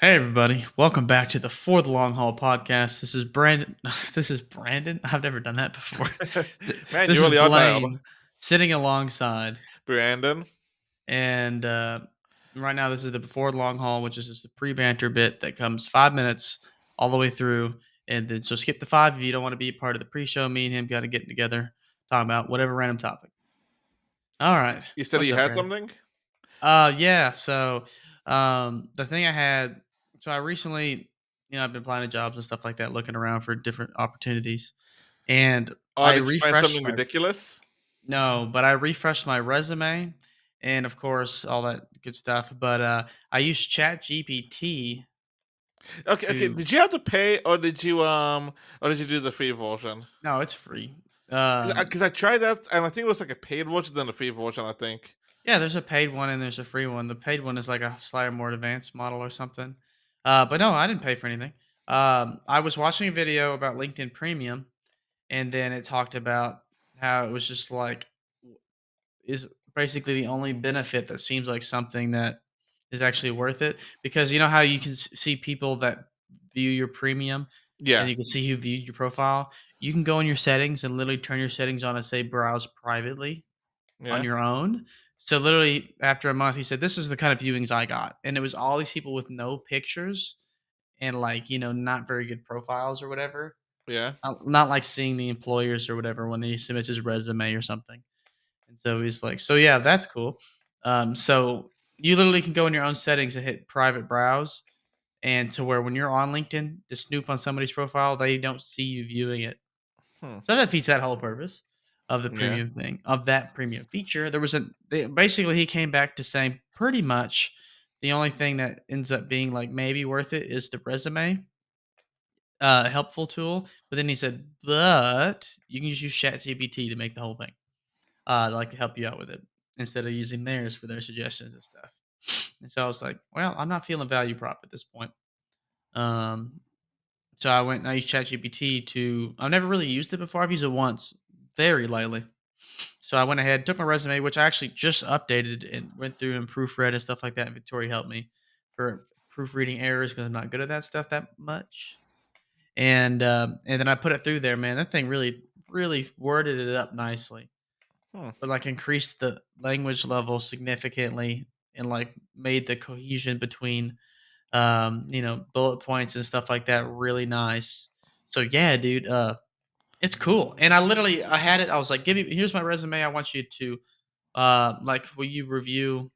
Hey everybody, welcome back to the For the Long Haul podcast. This is Brandon. This is Brandon. I've never done that before. Man, This you is really are dialed. Blaine sitting alongside, Brandon. and right now this is the Before the Long Haul, which is just a pre-banter bit that comes 5 minutes all the way through, and then so skip the five if you don't want to be a part of the pre-show. Me and him got to getting together, talking about whatever random topic. All right, You said what's you up, had Brandon? something? Yeah. So, the thing I had, so I recently, I've been applying to jobs and stuff like that, looking around for different opportunities, and Oh, I did you find refreshed something my ridiculous? no, but I refreshed my resume, and of course all that good stuff. But I used Chat GPT Okay. to. Did you have to pay, or did you do the free version? No, it's free. Because I tried that, and I think it was like a paid version than a free version. I think. Yeah, there's a paid one and there's a free one. The paid one is like a slightly more advanced model or something. But no, I didn't pay for anything. I was watching a video about LinkedIn Premium, and then it talked about how it was just like is basically the only benefit that seems like something that is actually worth it, because you know how you can see people that view your premium, and Yeah. you can see who viewed your profile. You can go in your settings and literally turn your settings on and say browse privately on Yeah. your own. So literally after a month, he said, "This is the kind of viewings I got," and it was all these people with no pictures and like not very good profiles or whatever. Yeah. Not like seeing the employers or whatever when he submits his resume or something. And so he's like, "So yeah, that's cool." So you literally can go in your own settings and hit private browse, and to where when you're on LinkedIn to snoop on somebody's profile, they don't see you viewing it. Hmm. So that defeats that whole purpose of the Yeah. premium thing, of that premium feature. There was basically he came back to saying pretty much the only thing that ends up being like maybe worth it is the resume helpful tool. But then he said, but you can just use ChatGPT to make the whole thing, like to help you out with it instead of using theirs for their suggestions and stuff. And so I was like, well, I'm not feeling value prop at this point. Um, so I went and I used ChatGPT to. I've never really used it before. I've used it once, very lightly. So I went ahead, took my resume, which I actually just updated and went through and proofread and stuff like that. And Victoria helped me for proofreading errors because I'm not good at that stuff that much. And then I put it through there, man. That thing really worded it up nicely, Hmm. but like increased the language level significantly and like made the cohesion between bullet points and stuff like that really nice. So yeah, dude, it's cool. And I had it. I was like, "Give me here's my resume. I want you to like will you review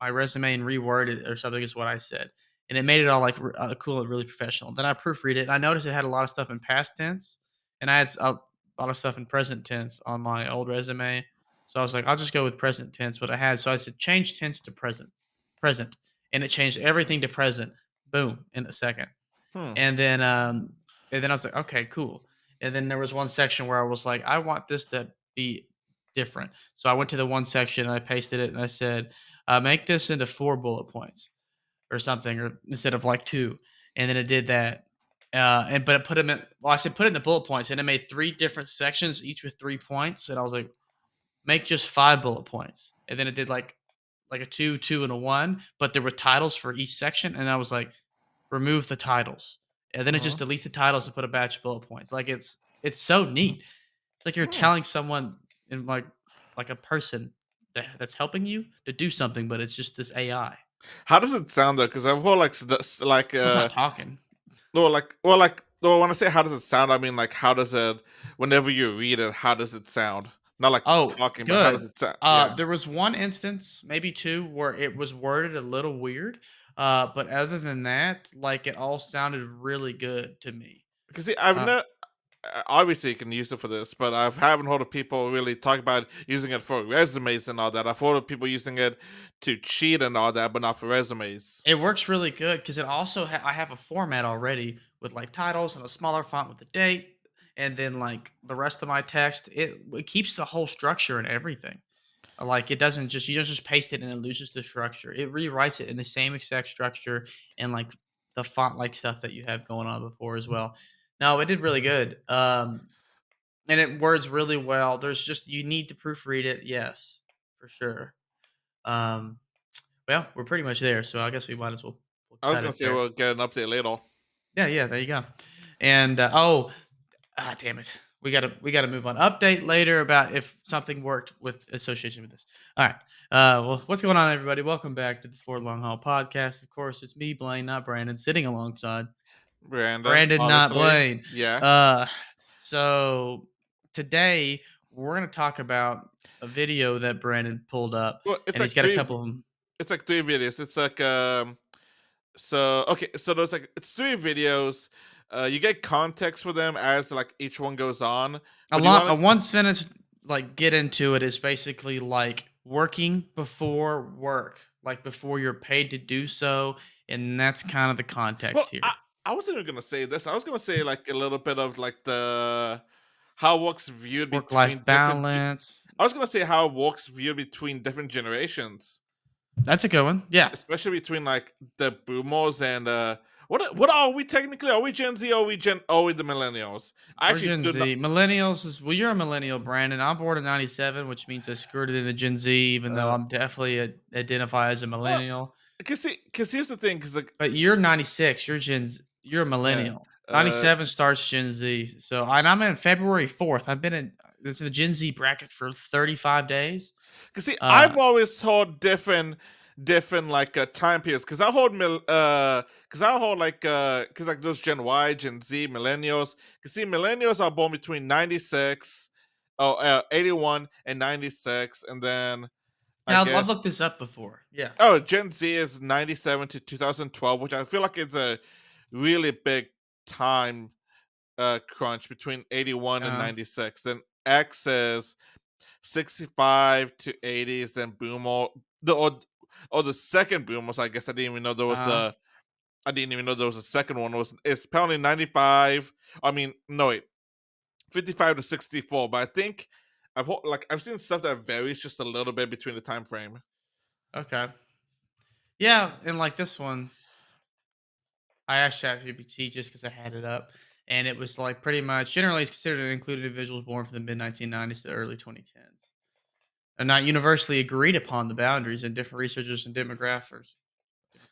my resume and reword it or something," is what I said. And it made it all like cool and really professional. Then I proofread it and I noticed it had a lot of stuff in past tense, and I had a lot of stuff in present tense on my old resume. So I was like, I'll just go with present tense what I had. So I said change tense to present, and it changed everything to present. Boom, in a second. Hmm. And then I was like, "Okay, cool." And then there was one section where I was like, "I want this to be different." So I went to the one section and I pasted it and I said, "Make this into 4 bullet points," or something, or instead of like 2. And then it did that. But it put them in well, I said put it in the bullet points, and it made 3 different sections, each with 3 points, and I was like, "Make just 5 bullet points." And then it did like a 2, 2, and a 1, but there were titles for each section, and I was like, remove the titles. And then it Uh-huh. just deletes the titles and put a batch of bullet points. Like it's so neat. It's like you're Hmm. telling someone in like a person that's helping you to do something, but it's just this AI. How does it sound though? Because I've heard like So it's not talking. no. When I say how does it sound, I mean like how does it? Whenever you read it, how does it sound? Not like Oh, talking, but how does good. it sound? Yeah. There was one instance, maybe two, where it was worded a little weird. But other than that, like it all sounded really good to me. Because see, I've Uh, never. Obviously, you can use it for this, but I haven't heard of people really talk about using it for resumes and all that. I've heard of people using it to cheat and all that, but not for resumes. It works really good because it also I have a format already with like titles and a smaller font with the date, and then like the rest of my text. It keeps the whole structure and everything. Like it doesn't just you don't just paste it and it loses the structure. It rewrites it in the same exact structure and like the font like stuff that you have going on before as well. No, it did really good. And it words really well. There's just you need to proofread it, yes, for sure. Um, well, we're pretty much there, so I guess we might as well I was cut gonna it say there. we'll get an update later. Yeah, yeah, there you go. And damn it. We gotta move on. Update later about if something worked with association with this. All right. Well, what's going on, everybody? Welcome back to the Ford Long Haul Podcast. Of course, it's me, Blaine, not Brandon, sitting alongside Brandon, Brandon, not obviously. Blaine. Yeah. Uh, so today we're gonna talk about a video that Brandon pulled up, Well, and he's got a couple of them. it's like 3 videos. It's like, so okay, so there's like it's 3 videos. You get context for them as like each one goes on. A But you lot, wanna a one sentence like get into it is basically like working before work, like before you're paid to do so, and that's kind of the well, context I here. I wasn't even gonna say this. I was gonna say like a little bit of like the how work's viewed Work life between balance. I was gonna say how work's viewed between different generations. That's a good one. Yeah. Especially between like the boomers and what are we technically? Are we Gen Z or are we the millennials? I We're actually Gen do not Z. Millennials is well, you're a millennial, Brandon. I'm born in '97, which means I screwed it in the Gen Z, even though uh I'm definitely identify as a well millennial. cause here's the thing, cause like But you're 96. You're you're a yeah. millennial. Uh 97 starts Gen Z. So and I'm in February 4th. I've been in it's the Gen Z bracket for 35 days. cause see Uh I've always hold different like time periods cause cause I hold like cause like those Gen Y, Gen Z, millennials. Cause see millennials are born between 96 81 and 96 and then I yeah, I've guess looked this up before. Yeah. oh, Gen Z is 97 to 2012, which I feel like is a really big time crunch between 81 and Uh, 96. Then X is 65 to 80s, then Boomer the second Boomers, I guess I didn't even know there was uh, a I didn't even know there was a second one. It's apparently 95. I mean, no wait, 55 to 64, but I think I've seen stuff that varies just a little bit between the time frame. okay. Yeah, and like this one, I asked ChatGPT just because I had it up, and it was like pretty much generally it's considered an included individuals born from the mid 1990s to the early 2010s. Are not universally agreed upon the boundaries, and different researchers and demographers.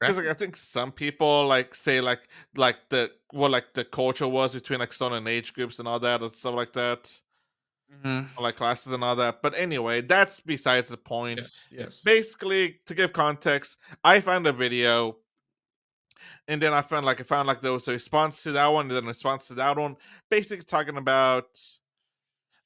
Because like Demographic? I think some people like say like the what like the culture was between like certain age groups and all that and stuff like that, Mhm. or like classes and all that. But anyway, that's besides the point. Yes, yes. Basically, to give context, I found a video and then I found like there was a response to that one, and then a response to that one, basically talking about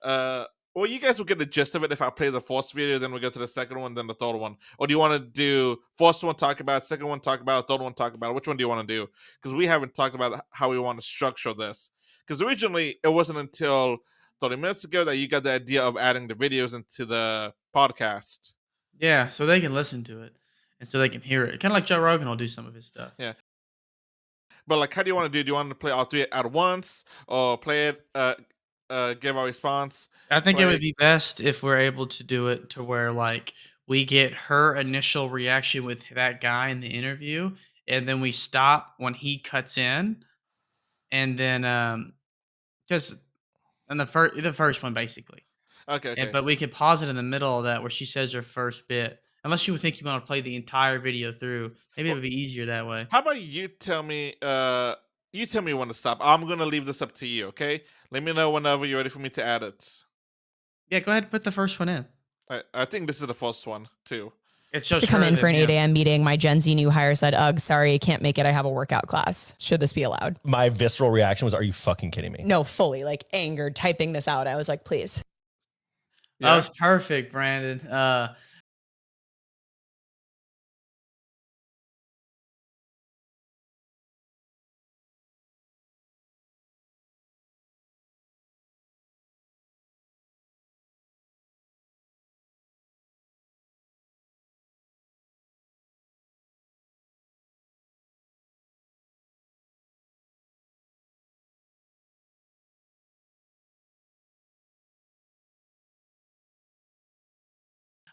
uh, well, you guys will get the gist of it if I play the first video, then we go to the second one, then the third one. Or do you want to do first one talk about, it, second one talk about, it, third one talk about? It? Which one do you want to do? Because we haven't talked about how we want to structure this. Because originally it wasn't until 30 minutes ago that you got the idea of adding the videos into the podcast. Yeah, so they can listen to it, and so they can hear it. Kinda like Joe Rogan will do some of his stuff. Yeah. But like, how do you want to do? Do you want to play all three at once, or play it? Give our response. I think it Play. would be best if we're able to do it to where, like, we get her initial reaction with that guy in the interview, and then we stop when he cuts in, and then, just in the first one, basically. Okay, And okay. but we could pause it in the middle of that where she says her first bit, unless you would think you wanna play the entire video through. Maybe it Well, would be easier that way. how about you tell me? You tell me when to stop. I'm gonna leave this up to you. Okay. Let me know whenever you're ready for me to add it. Yeah, go ahead and put the first one in. I think this is the first one too. It To shows come her in for then, an yeah. 8 a.m. meeting, my Gen Z new hire said, "Ugh, sorry, I can't make it. I have a workout class. Should this be allowed?" My visceral reaction was, "Are you fucking kidding me?" No, fully like angered, typing this out. I was like, please. That Yeah. was perfect, Brandon.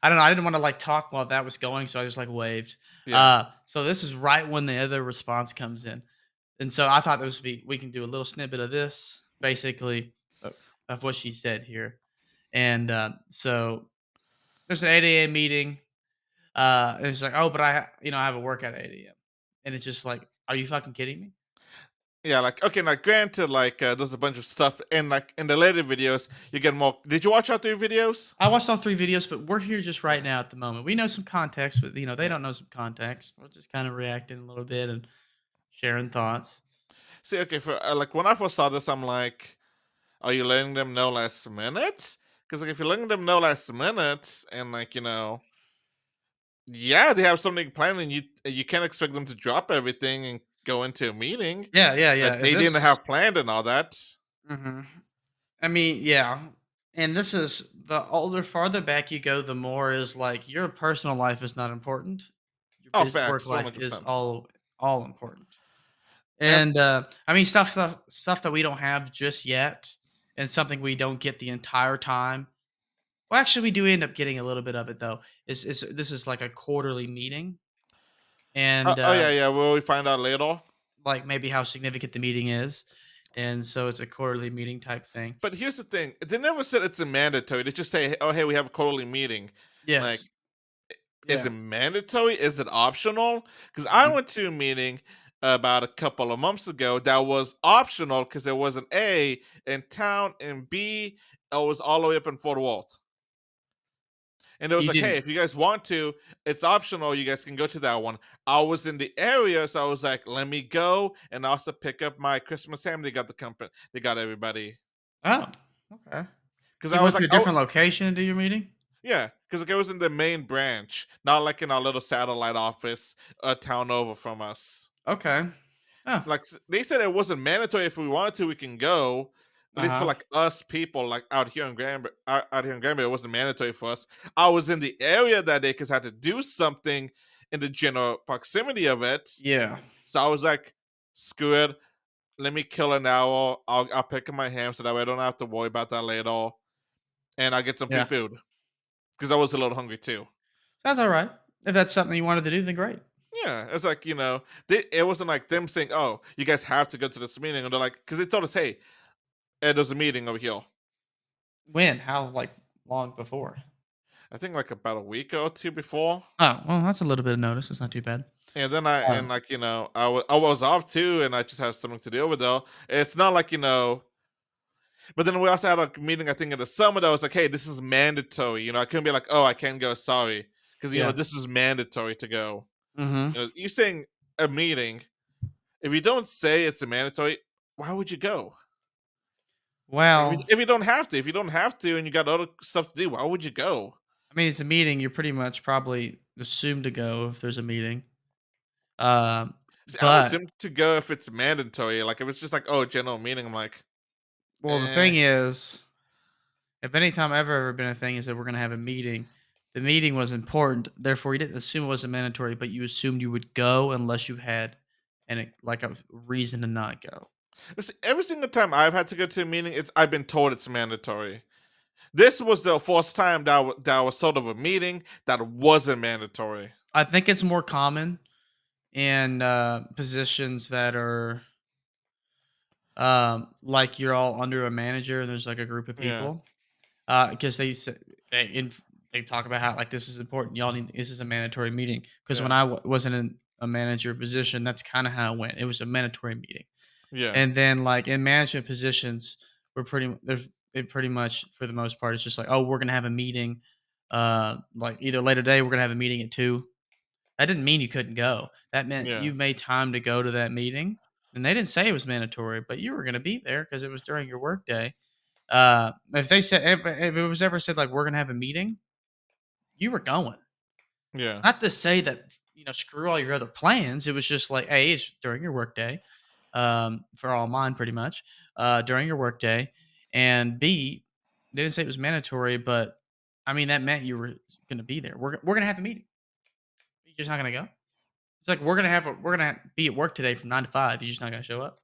I don't know, I didn't wanna, like, talk while that was going, so I just, like, waved. Yeah. So this is right when the other response comes in, and so I thought this would be we can do a little snippet of this, basically, of what she said here, and, so there's an 8 a.m. meeting, and it's like, "Oh, but I have a workout at 8 a.m." and it's just like, are you fucking kidding me? Yeah, like okay, like granted, like there's a bunch of stuff, and like in the later videos, you get more. Did you watch all 3 videos? I watched all 3 videos, but we're here just right now at the moment. We know some context, but, they Yeah. don't know some context. We're just kinda reacting a little bit and sharing thoughts. See, okay, for like when I first saw this, I'm like, are you letting them know last minute? Because like if you're letting them know last minute, and like yeah, they have something planned, and you can't expect them to drop everything and go into a meeting Yeah, yeah, that yeah, they this didn't is have planned and all that. mhm. I mean, yeah, and this is the older farther back you go, the more is like, your personal life is not important. Your Oh, work facts, one life hundred is percent. all important. And And, I mean, stuff that we don't have just yet and something we don't get the entire time. Well, actually, we do end up getting a little bit of it, though. Is this is like a quarterly meeting and, oh yeah, yeah. Will we find out later? like, maybe how significant the meeting is, and so it's a quarterly meeting type thing. But here's the thing: they never said it's a mandatory. They just say, "Oh, hey, we have a quarterly meeting." Like, Yes. is Yeah. it mandatory? Is it optional? Because I Mhm. went to a meeting about a couple of months ago that was optional because there was an A in town and B it was all the way up in Fort Worth. And it was You like, hey, didn't if you guys want to, it's optional. You guys can go to that one. I was in the area, so I was like, let me go and also pick up my Christmas ham. They got the company. They got everybody. Oh, okay. Because You I was went to like, a oh different location to do your meeting? yeah, because like, it was in the main branch, not like in our little satellite office a town over from us. Okay. Oh, Like they said, it wasn't mandatory. If we wanted to, we can go. At least for uh-huh. like us people, like out here in Granbury, out here in Granbury, it wasn't mandatory for us. I was in the area that day because I had to do something in the general proximity of it. Yeah. So I was like, screw it. Let me kill an hour. I'll pick up my ham so that way I don't have to worry about that later. And I get some free Yeah. food because I was a little hungry too. Sounds alright. If that's something you wanted to do, then great. Yeah, it's like it wasn't like them saying, "Oh, you guys have to go to this meeting," and they're like, because they told us, "Hey, there's a meeting over here." When? How, like, long before? I think like about a week or two before, Oh, well, that's a little bit of notice. It's not too bad. and then I Um, and like I was off too, and I just had something to do over there. It's not like but then we also had a meeting I think in the summer that was like, "Hey, this is mandatory." I couldn't be like, "Oh, I can't go, sorry," because yeah. this is mandatory to go. Mhm. You saying a meeting, if you don't say it's a mandatory, why would you go? Like Well, if you don't have to, and you got other stuff to do, why would you go? I mean, it's a meeting. You're pretty much probably assumed to go if there's a meeting. See, I'm But assuming to go if it's mandatory. Like if it's just like, oh, general meeting, I'm like, well, the eh. thing is, if any time ever been a thing is that we're gonna have a meeting, the meeting was important. Therefore, you didn't assume it wasn't mandatory, but you assumed you would go unless you had like a reason to not go. See, every single time I've had to go to a meeting, I've been told it's mandatory. This was the first time that was sort of a meeting that wasn't mandatory. I think it's more common in positions that are like you're all under a manager and there's like a group of Yeah, people because they talk about how like this is important, y'all need, this is a mandatory meeting because when yeah, wasn't in a manager position, that's kind of how it went. It was a mandatory meeting. yeah, And then like in management positions, there's it pretty much for the most part it's just like, oh, we're gonna have a meeting like either later today we're gonna have a meeting at 2. That didn't mean you couldn't go. That meant yeah, you made time to go to that meeting, and they didn't say it was mandatory, but you were gonna be there because it was during your workday. If they said if it was ever said, like, "We're gonna have a meeting," you were going. yeah. Not to say that, screw all your other plans. It was just like, "Hey, it's during your workday," for all mine pretty much, during your workday, and B, they didn't say it was mandatory, but, I mean, that meant you were gonna be there. We're gonna have a meeting. You're just not gonna go? It's like, we're gonna be at work today from 9 to 5." You're just not gonna show up?"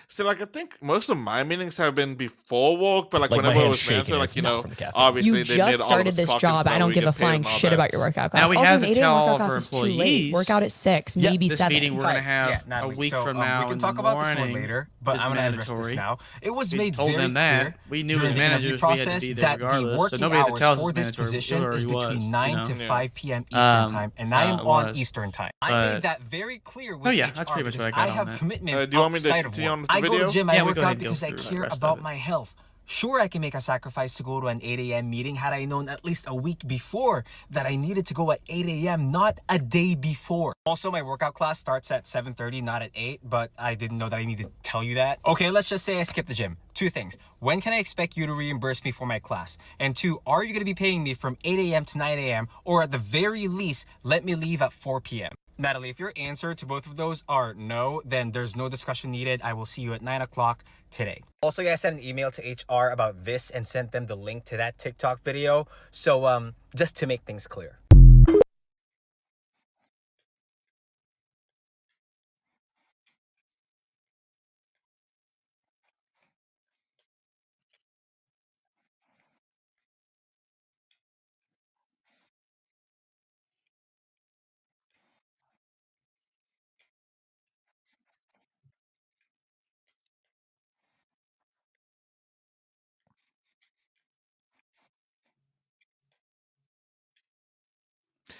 So, like, I think most of my meetings have been before work, but like, Like my whenever it hand's was shaking, mandatory, like, it's you not know, from the caffeine. obviously You they made just all of started us this clock in job. so I that don't we give get a paid flying and all shit about your that. workout Now class. we Also, have an to 8 a.m. tell all workout of class our is too late. employees. Workout at 6, Yep, maybe this 7. meeting we're Hi. gonna have Yeah, a Natalie. week So from now we can in talk the about this more morning later, but is I'm gonna address this mandatory. now. It was We made told very them that. clear We knew it during was the interview managers. We had to process be there that the regardless. So working nobody had to hours tell us for it's this mandatory. It position is already between was, 9 to Yeah. 5 p.m. Eastern time, and I am it on was. Eastern time. I But made that very clear with oh yeah, HR that's pretty much because what I I got on have that. commitments Do you want me to outside of continue work. on with the I go to video? gym, Yeah, I we work go ahead out and go because I through the care rest of about it. my health. Sure, I can make a sacrifice to go to an 8 a.m. meeting had I known at least a week before that I needed to go at 8 a.m., not a day before. Also, my workout class starts at 7:30, not at 8, but I didn't know that I needed to tell you that. Okay, let's just say I skipped the gym. 2 things. When can I expect you to reimburse me for my class? And 2, are you going to be paying me from 8 a.m. to 9 a.m., or at the very least, let me leave at 4 p.m.? Natalie, if your answer to both of those are no, then there's no discussion needed. I will see you at 9 o'clock today. Also, yeah, I sent an email to HR about this and sent them the link to that TikTok video. So, just to make things clear.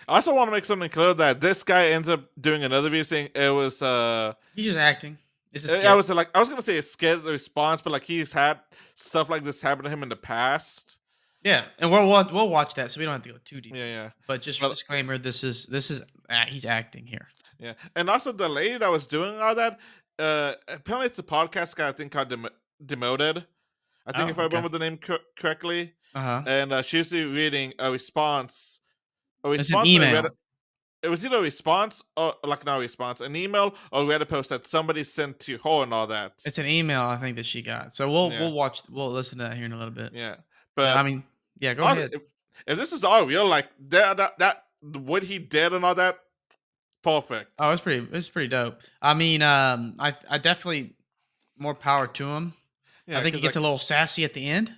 I also want to make something clear that this guy ends up doing another video saying it was He's just acting. It's a I skit. was like, I was gonna say a scared response, but like he's had stuff like this happen to him in the past. Yeah, and we'll watch that, so we don't have to go too deep. Yeah, yeah, But just Well- disclaimer: this is he's acting here. yeah. And also the lady that was doing all that, apparently it's a podcast guy I think called Demoted. I think Oh, if I okay. remember the name correctly, Uh huh. and she was reading a response. It's an to a email. It was either a response or like not a response, an email or a Reddit post that somebody sent to her and all that. It's an email I think that she got. So Yeah. we'll listen to that here in a little bit. Yeah, But but I mean, yeah, go honestly, ahead. if this is all real, like that what he did and all that, perfect. Oh, it's pretty dope. I mean, I definitely more power to him. yeah, I think he 'cause, gets a little sassy at the end.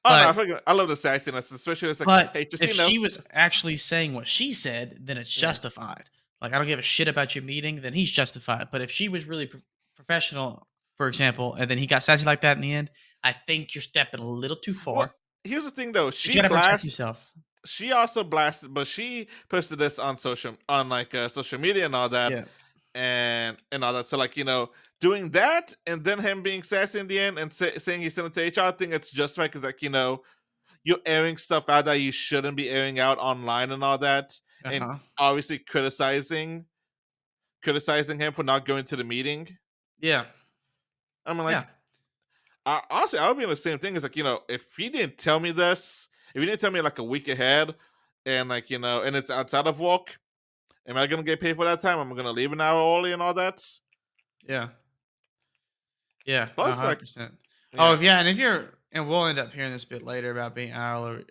Oh no, but- I love the sassiness, especially it's like, But hey, just if you know, she was actually saying what she said, then it's Yeah. justified. Like, I don't give a shit about your meeting, then he's justified. But if she was really professional, for example, and then he got sassy like that in the end, I think you're stepping a little too far. Well, here's the thing though, But you gotta protect yourself. she also blasted, but she posted this on social media and all that, Yeah. and all that. So like, you know, doing that and then him being sassy in the end and saying he sent it to HR, I think it's just right because like, you know, you're airing stuff out that you shouldn't be airing out online and all that, and Uh-huh. obviously criticizing him for not going to the meeting. Yeah. I mean, like, Yeah. honestly, I would be in the same thing. It's like, you know, if he didn't tell me this, if he didn't tell me like a week ahead, and like, you know, and it's outside of work, am I gonna get paid for that time? Am I gonna leave an hour early and all that? Yeah. Yeah. Plus, like, 100%. yeah. Oh, yeah. And if you're, and we'll end up hearing this a bit later about being hourly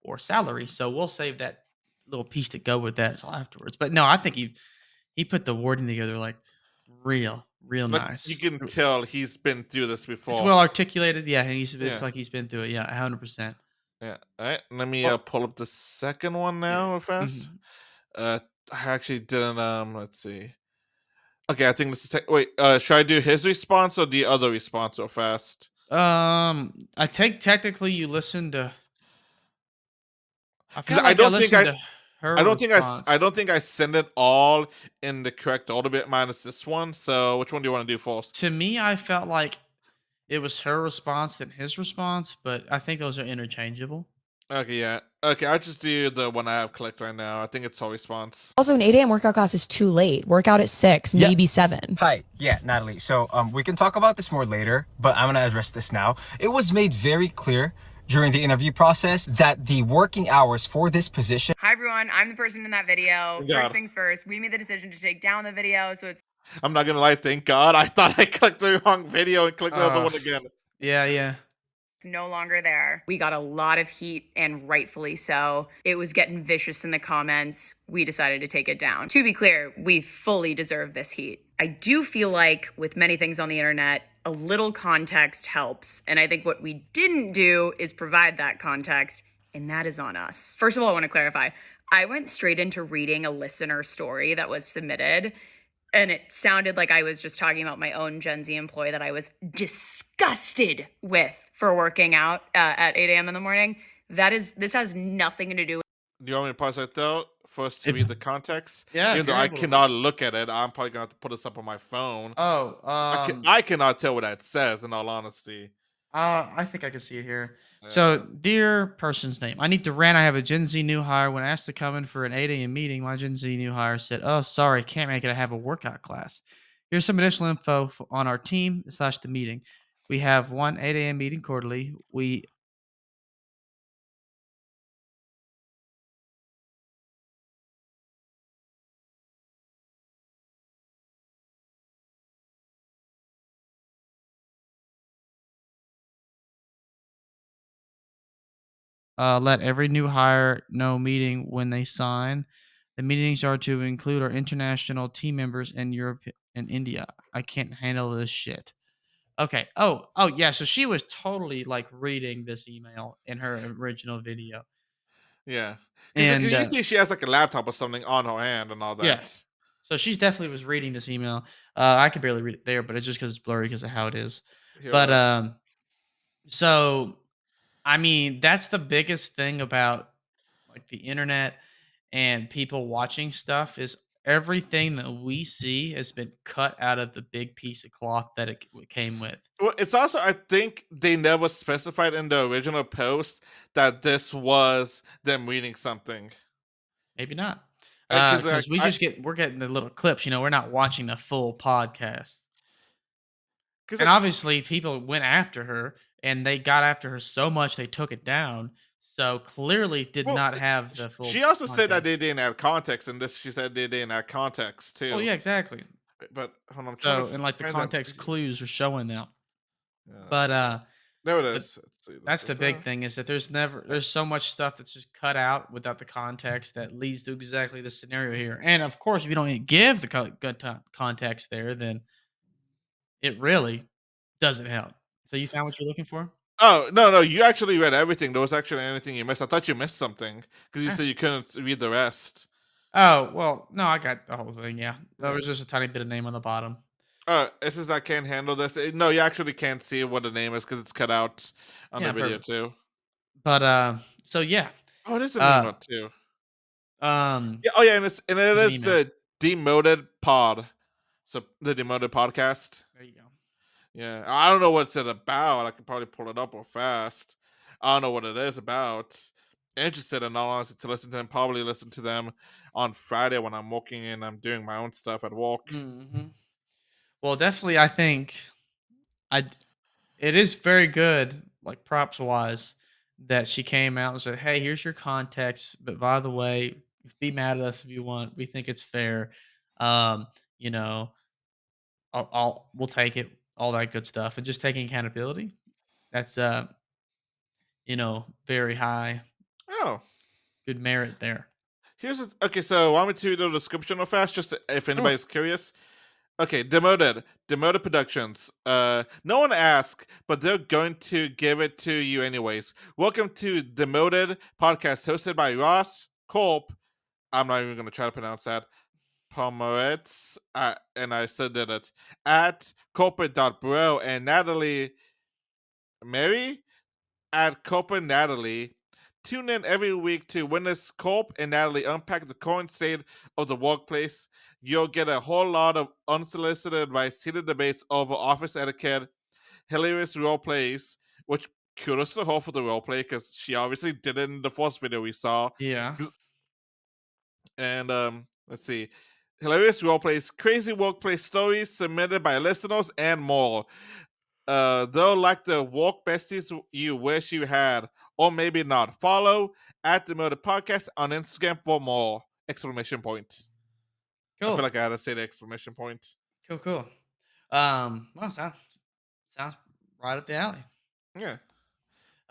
or salary. So we'll save that little piece to go with that until afterwards. But no, I think he put the wording together like real Like, nice. you can tell he's been through this before. It's well articulated. Yeah. And it's Yeah. like he's been through it. Yeah. 100%. Yeah. All right. Let me Well- pull up the second one now real fast. Mhm. I actually didn't. Let's see. Okay, I think this is. Wait. Should I do his response or the other response real fast? I think technically you listen to. I feel I like don't listened think to her I don't think response. I don't think I send it all in the correct order bit minus this one. So which one do you want to do first? To me, I felt like it was her response than his response, but I think those are interchangeable. Okay, yeah. Okay, I'll just do the one I have clicked right now. I think it's her response. Also, an 8 a.m. workout class is too late. Workout at 6, Yeah. maybe 7. Hi, yeah, Natalie. So, we can talk about this more later, but I'm gonna address this now. It was made very clear during the interview process that the working hours for this position. Hi everyone, I'm the person in that video. God. First things first, we made the decision to take down the video, so it's I'm not gonna lie, thank God. I thought I clicked the wrong video and clicked the other Uh, one again. Yeah. no longer there. We got a lot of heat, and rightfully so. It was getting vicious in the comments. We decided to take it down. To be clear, we fully deserve this heat. I do feel like with many things on the internet, a little context helps. And I think what we didn't do is provide that context, and that is on us. First of all, I want to clarify. I went straight into reading a listener story that was submitted, and it sounded like I was just talking about my own Gen Z employee that I was disgusted with for working out at 8 a.m. in the morning. This has nothing to do with. Do you want me to pause it though? For us to read the context? Yeah, if Even though you're I able to. cannot look at it, I'm probably gonna have to put this up on my phone. Oh, I cannot tell what that says, in all honesty. I think I can see it here. Yeah. So, dear person's name, I need to rant. I have a Gen Z new hire. When asked to come in for an 8 a.m. meeting, my Gen Z new hire said, "Oh, sorry, can't make it. I have a workout class." Here's some additional info on our team / the meeting. We have one 8 a.m. meeting quarterly. We let every new hire know meeting when they sign. The meetings are to include our international team members in Europe and India. I can't handle this shit. Okay. Oh, yeah. So she was totally like reading this email in her original video, Yeah. Because and usually she has like a laptop or something on her hand and all that. yeah. So she's definitely was reading this email. I could barely read it there, but it's just because it's blurry because of how it is. You're But right. so I mean, that's the biggest thing about like the internet and people watching stuff is everything that we see has been cut out of the big piece of cloth that it came with. Well, it's also, I think they never specified in the original post that this was them reading something. Maybe not. Because Because we're getting the little clips, we're not watching the full podcast. And obviously people went after her and they got after her so much they took it down. So clearly did well, not have the full she also said that they context. didn't add context, and this she said they didn't add context too. Oh yeah, exactly. But hold on, I'm trying So to and like the find that context video. clues are showing now. Yeah, let's But see. There it but is. Let's see. that's the big thing is that there's so much stuff that's just cut out without the context that leads to exactly the scenario here. And of course, if you don't even give the context there, then it really doesn't help. So you found what you're looking for? Oh no, you actually read everything. There was actually anything you missed. I thought you missed something because you Eh. said you couldn't read the rest. Oh, well, no, I got the whole thing, yeah. There was just a tiny bit of name on the bottom. It says I can't handle this. No, you actually can't see what the name is because it's cut out on Yeah, the video purpose. too. But, so yeah. Oh, it is an Uh, email too. um, Yeah. Oh yeah, and it there's an is email. the demoted pod. So the demoted podcast. There you go. Yeah, I don't know what's it about. I could probably pull it up real fast. I don't know what it is about. Interested in all honesty to listen to them. Probably listen to them on Friday when I'm working and I'm doing my own stuff at work. Mhm. Well, definitely, I think I d it is very good, like, props-wise, that she came out and said, "Hey, here's your context, but by the way, be mad at us if you want. We think it's fair. Um, you know, we'll take it," all that good stuff, and just taking accountability. That's, very high, Oh, good merit there. okay. So want me to read the description real fast, just if Sure. anybody's curious. Okay, Demoted Productions. No one asked, but they're going to give it to you anyways. Welcome to Demoted Podcast, hosted by Ross Culp. I'm not even gonna try to pronounce that. Pomeretz, and I still did it, at corporate.bro, and Natalie Mary at corporate Natalie. Tune in every week to witness Corp and Natalie unpack the current state of the workplace. You'll get a whole lot of unsolicited advice, heated debates over office etiquette, hilarious role plays, which kudos to her for the role play because she obviously did it in the first video we saw. Yeah. And let's see. Hilarious role plays, crazy workplace stories submitted by listeners, and more. They'll like the work besties you wish you had, or maybe not. Follow at the Murder Podcast on Instagram for more! Exclamation point. I Cool. feel like I had to say the exclamation point. Cool. Well, sounds right up the alley. Yeah.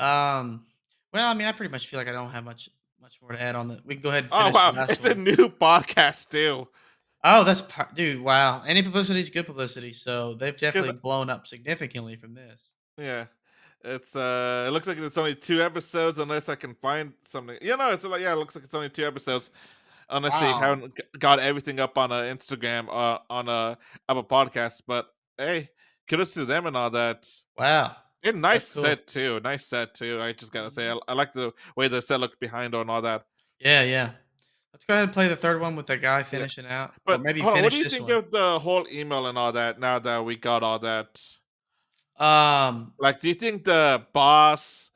Um, well, I mean, I pretty much feel like I don't have much more to add on the. We can go ahead and Oh finish the wow, last it's a one. new podcast too. Oh, dude. Wow, any publicity is good publicity. So they've Because definitely blown up significantly from this. yeah, it's it looks like it's only 2 episodes unless I can find something. It's like yeah, it looks like it's only 2 episodes unless they Wow, haven't got everything up on Instagram on Apple Podcasts. But hey, kudos to them and all that. wow, And that's cool. nice set too. I just gotta say, Mhm. I like the way the set looked behind and all that. Yeah, yeah. Let's go ahead and play the third one with the guy Yeah, finishing out, or but maybe hold on, what do finish you this think one. of the whole email and all that? Now that we got all that, Um, like, do you think the boss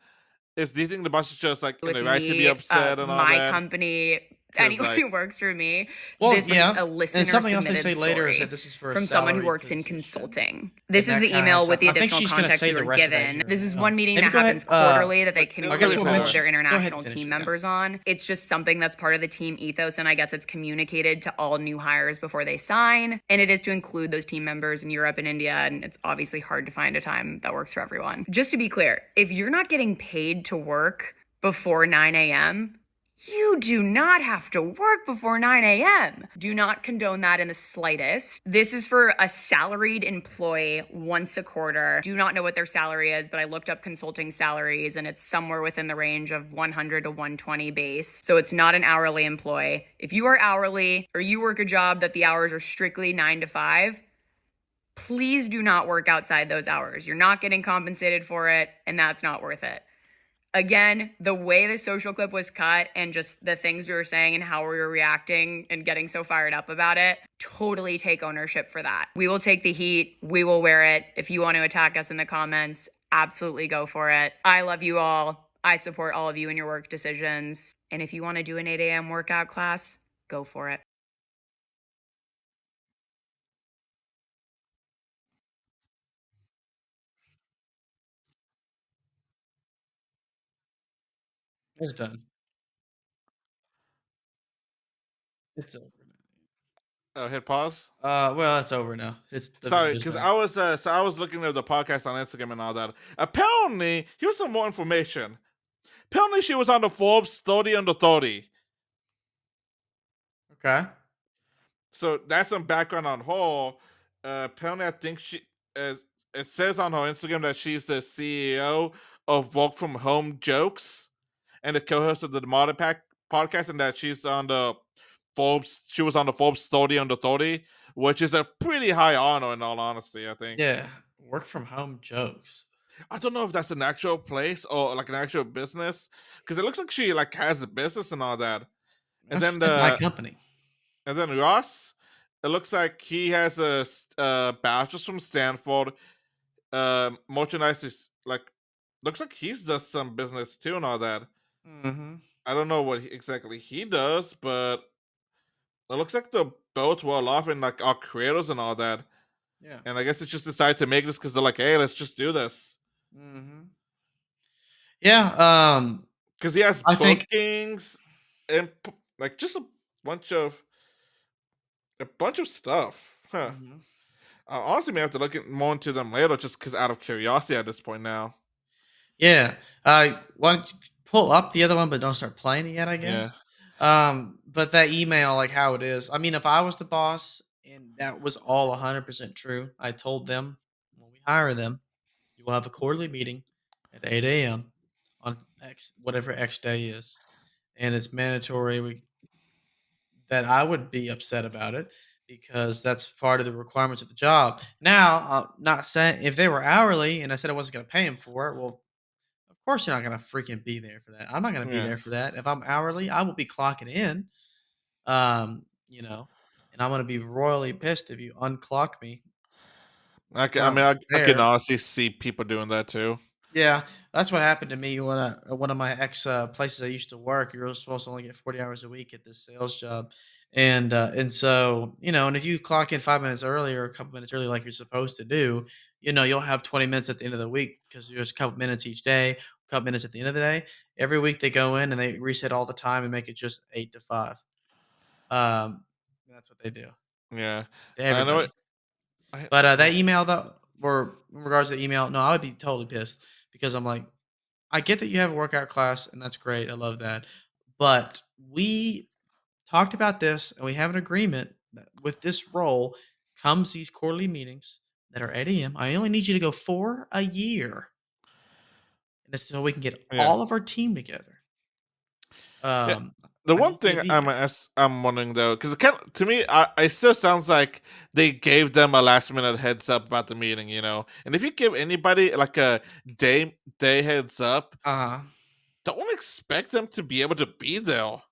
do you think the boss is just like in With the right to be me, upset and all my that? company, Because anyone like, who works for me, well, this was yeah, a and listener something else they submitted say later is that story this is for a from someone who salary works in position, consulting. and This is that the kind of has email with some. the I think additional she's gonna context say we the were rest of that given. here This in a is minute. one meeting Maybe that go happens ahead. quarterly that they it'll I guess communicate we'll with be all of finish. their better. Go ahead international and finish team it. Yeah. members on. It's just something that's part of the team ethos, and I guess it's communicated to all new hires before they sign. And it is to include those team members in Europe and India, and it's obviously hard to find a time that works for everyone. Just to be clear, if you're not getting paid to work before 9 a.m., you do not have to work before 9 a.m. Do not condone that in the slightest. This is for a salaried employee once a quarter. Do not know what their salary is, but I looked up consulting salaries and it's somewhere within the range of 100 to 120 base. So it's not an hourly employee. If you are hourly or you work a job that the hours are strictly 9 to 5, please do not work outside those hours. You're not getting compensated for it, and that's not worth it. Again, the way the social clip was cut and just the things we were saying and how we were reacting and getting so fired up about it, totally take ownership for that. We will take the heat. We will wear it. If you want to attack us in the comments, absolutely go for it. I love you all. I support all of you in your work decisions. And if you want to do an 8 a.m. workout class, go for it. It's done. It's over Oh, hit pause. now. Well, it's over now. It's the Sorry, video's because done. I was looking at the podcast on Instagram and all that. Apparently, here's some more information. Apparently, she was on the Forbes 30 under 30. Okay. So that's some background on her. Apparently, I think it says on her Instagram that she's the CEO of Work From Home Jokes and the co-host of the Modern Pack podcast, and that she's on the Forbes. She was on the Forbes 30 under 30, which is a pretty high honor in all honesty. I think. Yeah. Work from home jokes. I don't know if that's an actual place or like an actual business, because it looks like she like has a business and all that. And That's then my company. Ross, it looks like he has a bachelor's from Stanford. Merchandise is like looks like he's does some business too and all that. Mm-hmm. I don't know what exactly he does, but it looks like they're both well off and like are creators and all that. Yeah. And I guess it's just decided to make this because they're like, hey, let's just do this. Mm-hmm. Yeah. Because he has I think. bookings and like just bunch of a bunch of stuff. Huh. Mhm. I honestly may have to look more into them later, just because out of curiosity at this point now. Yeah. Why don't you pull up the other one, but don't start playing it yet, I Yeah. guess. But that email, like how it is. I mean, if I was the boss and that was all 100% true, I told them when we hire them, you will have a quarterly meeting at 8 a.m. on X, whatever X day is. And it's mandatory. That I would be upset about it because that's part of the requirements of the job. Now, not saying if they were hourly and I said I wasn't going to pay them for it, well, of course you're not going to freaking be there for that. I'm not going to be Yeah. there for that. If I'm hourly, I will be clocking in. You know, and I'm going to be royally pissed if you unclock me. I mean, I can There. honestly see people doing that too. Yeah, that's what happened to me when one of my ex places I used to work. You're supposed to only get 40 hours a week at this sales job, and so and if you clock in 5 minutes early or a couple minutes early like you're supposed to do, you'll have 20 minutes at the end of the week because there's a couple minutes each day, a couple minutes at the end of the day. Every week they go in and they reset all the time and make it just 8 to 5. That's what they do Yeah. to I know everybody. it. But that email though, or in regards to the email, no, I would be totally pissed because I'm like, I get that you have a workout class, and that's great. I love that. But we talked about this, and we have an agreement that with this role comes these quarterly meetings that are 8 a.m. I only need you to go 4 a year, and it's so we can get Yeah. all of our team together. Yeah. Um, The I one need you to thing be there. I'm wondering though, because to me, it still sounds like they gave them a last minute heads up about the meeting, you know. And if you give anybody like a day heads up, Uh don't expect them to be able to be there.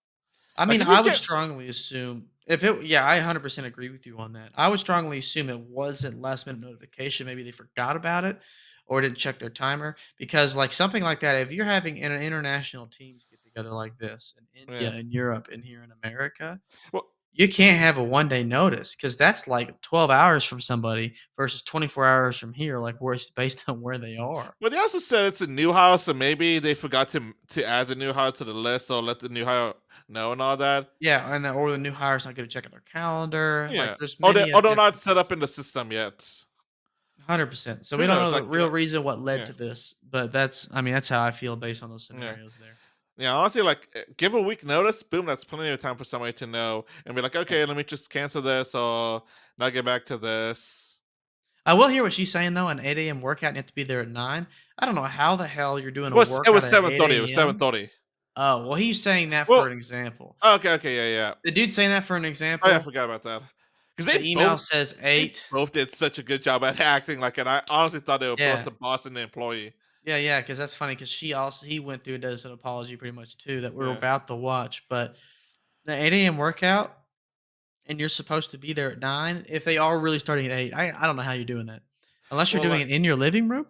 I Like mean, if you I would get strongly assume if it yeah, I 100% agree with you on that. I would strongly assume it wasn't last minute notification. Maybe they forgot about it or didn't check their timer because like something like that, if you're having an international teams get together like this in India yeah, and Europe and here in America, well, you can't have a 1 day notice because that's like 12 hours from somebody versus 24 hours from here, like where it's based on where they are. but they also said it's a new house, so maybe they forgot to add the new house to the list or let the new hire know and all that. Yeah, and or the new hire's not going to check out their calendar. Like Yeah, there's or they many or they're not different set up things. in the system yet. 100%. So we Who don't knows? know the Like real reason what led yeah, to this, but I mean, that's how I feel based on those yeah. scenarios there. Yeah, honestly, like give a week notice, boom, that's plenty of time for somebody to know and be like, Yeah. okay, let me just cancel this or not get back to this. I will hear what she's saying though. An 8 a.m. workout, and you have to be there at 9. I don't know how the hell you're doing It a was workout at 7:30. It was 8 a.m. 7:30. Oh, well, he's saying that for Well, an example. okay, yeah, yeah. The dude saying that for an Oh yeah, I example. forgot about that. Because The email says they 8. both did such a good job at acting like it. I honestly thought they were both Yeah. the boss and the employee. Yeah, because that's funny because he went through and does an apology pretty much too that we're Yeah. about to watch. But the 8 a.m. workout, and you're supposed to be there at 9. If they are really starting at 8, I don't know how you're doing that. Unless you're Well, doing like, it in your living room,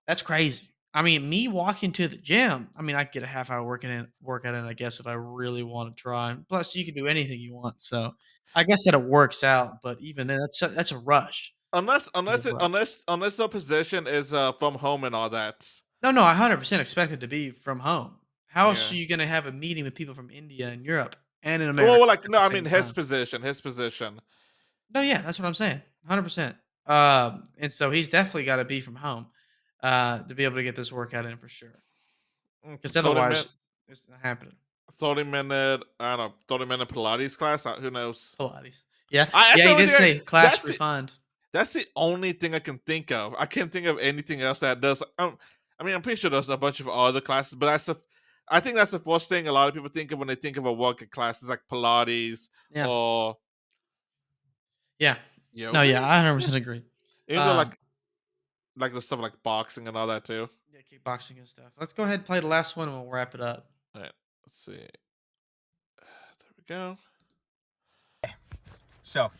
that's crazy. I mean, me walking to the gym, I mean, I could get a half hour workout in, I guess, if I really want to try. Plus, you can do anything you want. So I guess that it works out, but even then, that's a rush. unless It's a unless it, rush. unless the position is from home and all that. No, I 100% expect it to be from home. How else Yeah. are you going to have a meeting with people from India and Europe and in Well, America like at no, the I mean same his time? position, his position. No, yeah, that's what I'm saying. 100%. And so he's definitely got to be from home to be able to get this workout in for sure. Because 30 otherwise, minute, it's not happening. 30 minute, I don't know, 30 minute Pilates class. Who knows? Pilates. Yeah, That's yeah, the he only did thing. say class That's it. refund. That's the only thing I can think of. I can't think of anything else that does. I mean, I'm pretty sure there's a bunch of other classes, but I think that's the first thing a lot of people think of when they think of a workout class is like Pilates Yeah, or yeah. No, yoga. yeah, I Yes. 100% agree. Even though Um, like the stuff like boxing and all that too. yeah, kickboxing and stuff. Let's go ahead and play the last one and we'll wrap it up. All right, let's see. There we go. So,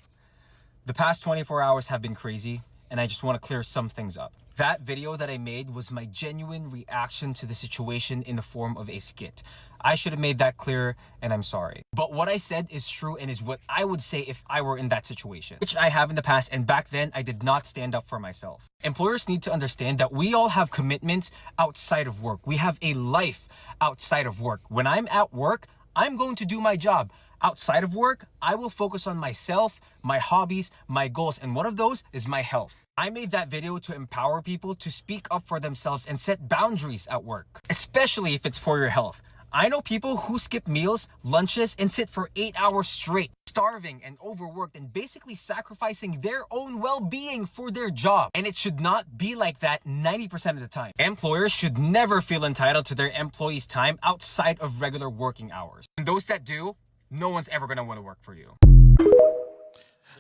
the past 24 hours have been crazy, and I just want to clear some things up. That video that I made was my genuine reaction to the situation in the form of a skit. I should have made that clearer, and I'm sorry. But what I said is true and is what I would say if I were in that situation, which I have in the past, and back then I did not stand up for myself. Employers need to understand that we all have commitments outside of work. We have a life outside of work. When I'm at work, I'm going to do my job. Outside of work, I will focus on myself, my hobbies, my goals, and one of those is my health. I made that video to empower people to speak up for themselves and set boundaries at work, especially if it's for your health. I know people who skip meals, lunches, and sit for 8 hours straight, starving and overworked and basically sacrificing their own well-being for their job. And it should not be like that 90% of the time. Employers should never feel entitled to their employees' time outside of regular working hours. And those that do, no one's ever going to want to work for you.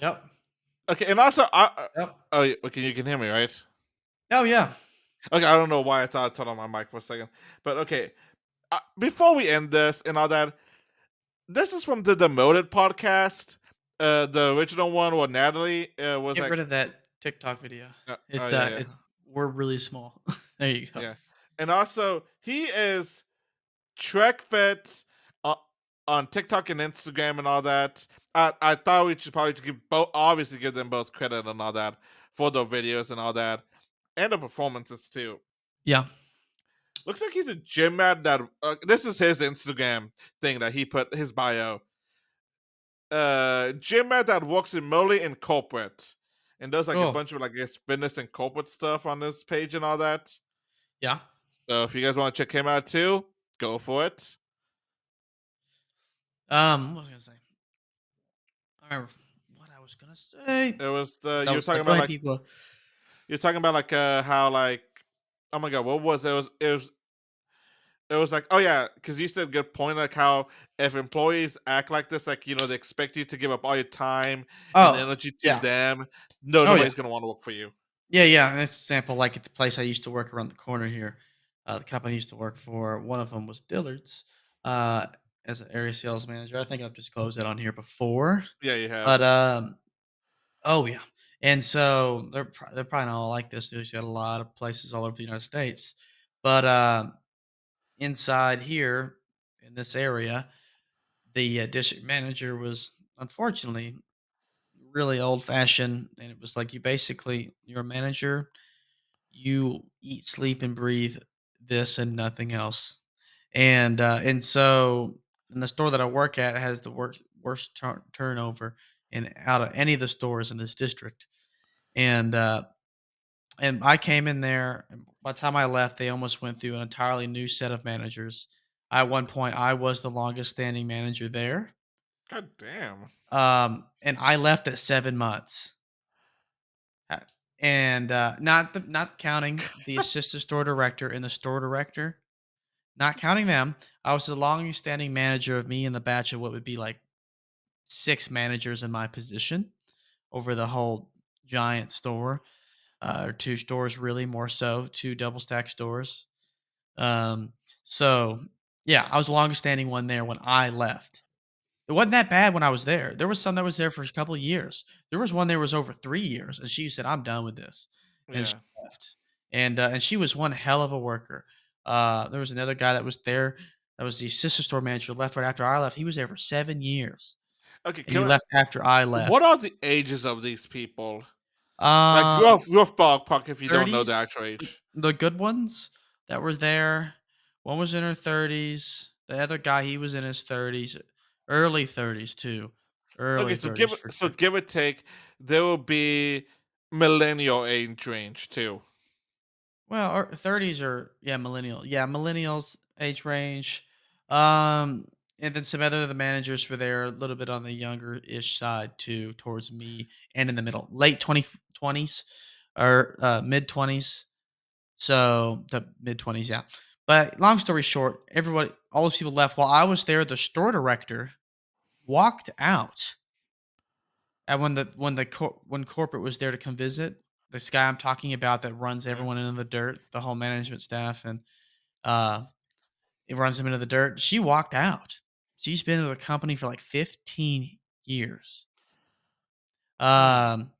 Yep. Okay, and also, Yep. oh, okay, you can hear me, right? Oh, yeah. Okay, I don't know why I thought I turned on my mic for a second, but okay. Before we end this and all that, this is from the Demoted podcast, the original one where Natalie was Get like, rid of that TikTok video. oh Yeah. We're really small. There you go. yeah, and also he is Trek Fit on TikTok and Instagram and all that. I thought we should probably obviously give them both credit and all that for the videos and all that, and the performances too. Yeah. Looks like he's a gym rat that this is his Instagram thing that he put his bio. Gym rat that works remotely in corporate and does like a Cool. bunch of like fitness and corporate stuff on this page and all that. Yeah. So if you guys want to check him out too, go for it. What was I gonna say? I remember what I was gonna say. It was the That you were was talking like, go about ahead, like people. you're talking about like how like oh my god, what was it? It was like, oh yeah, because you said good point, like how if employees act like this, like they expect you to give up all your time and Oh, energy to yeah. them. Oh yeah. Nobody's gonna want to work for you. Yeah, yeah. An example, like at the place I used to work around the corner here, the company I used to work for, one of them was Dillard's, uh, as an area sales manager. I think I've disclosed that on here before, Yeah, you have. but oh yeah. And so they're probably not all like this. There's got a lot of places all over the United States, but inside here in this area, the district manager was unfortunately really old fashioned, and it was like you're a manager, you eat, sleep, and breathe this and nothing else. And so in the store that I work at, it has the worst turnover in out of any of the stores in this district. And I came in there, and by the time I left, they almost went through an entirely new set of managers. At one point, I was the longest standing manager there. God damn. And I left at 7 months. Uh, And not counting the assistant store director and the store director, not counting them, I was the longest standing manager of me in the batch of what would be like 6 managers in my position over the whole giant store, or 2 stores, really more so, 2 double stack stores. Um, so yeah, I was the longest standing one there when I left. It wasn't that bad when I was there. There was some that was there for a couple of years. There was one there was over 3 years, and she said, "I'm done with this," and she Yeah. left. And she was one hell of a worker. There was another guy that was there that was the assistant store manager, left right after I left. He was there for 7 years, Okay. and he left after I What left. are the ages of these people? Like Um, rough ballpark if you don't know the 30s, actual age. the good ones that were there, one was in her 30s. The other guy, he was in his 30s, early 30s too. Okay, Early so 30s for sure. give or take, there will be millennial age range too. Well, or 30s or yeah, millennial. Yeah, millennials age range. Um, and then some other of the managers were there a little bit on the younger-ish side too, towards me and in the middle. Late 20s or mid 20s. So the mid 20s, yeah. But long story short, everybody all those people left while I was there. The store director walked out. And when corporate was there to come visit, this guy I'm talking about that runs Yeah. everyone into the dirt, the whole management staff, and uh, it runs them into the dirt. She walked out. She's been with the company for like 15 years. Hmm. Um,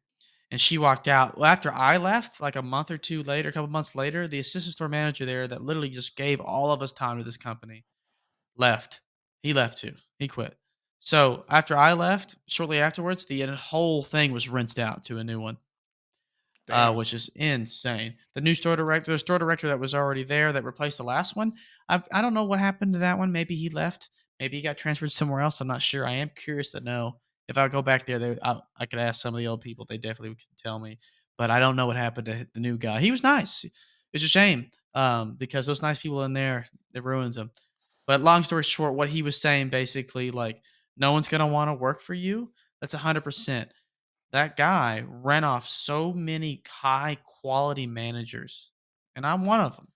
and she walked out. Well, after I left, like a month or two later, a couple months later, the assistant store manager there that literally just gave all of us time to this company left. He left too. He quit. So after I left, shortly afterwards, the whole thing was rinsed out to a new one, Damn. which is insane. The store director that was already there that replaced the last one, I don't know what happened to that one. Maybe he left. Maybe he got transferred somewhere else. I'm not sure. I am curious to know. If I go back there, I could ask some of the old people. They definitely could tell me. But I don't know what happened to the new guy. He was nice. It's a shame, because those nice people in there, it ruins them. But long story short, what he was saying basically, like, no one's gonna want to work for you. That's 100%. That guy ran off so many high quality managers, and I'm one of them.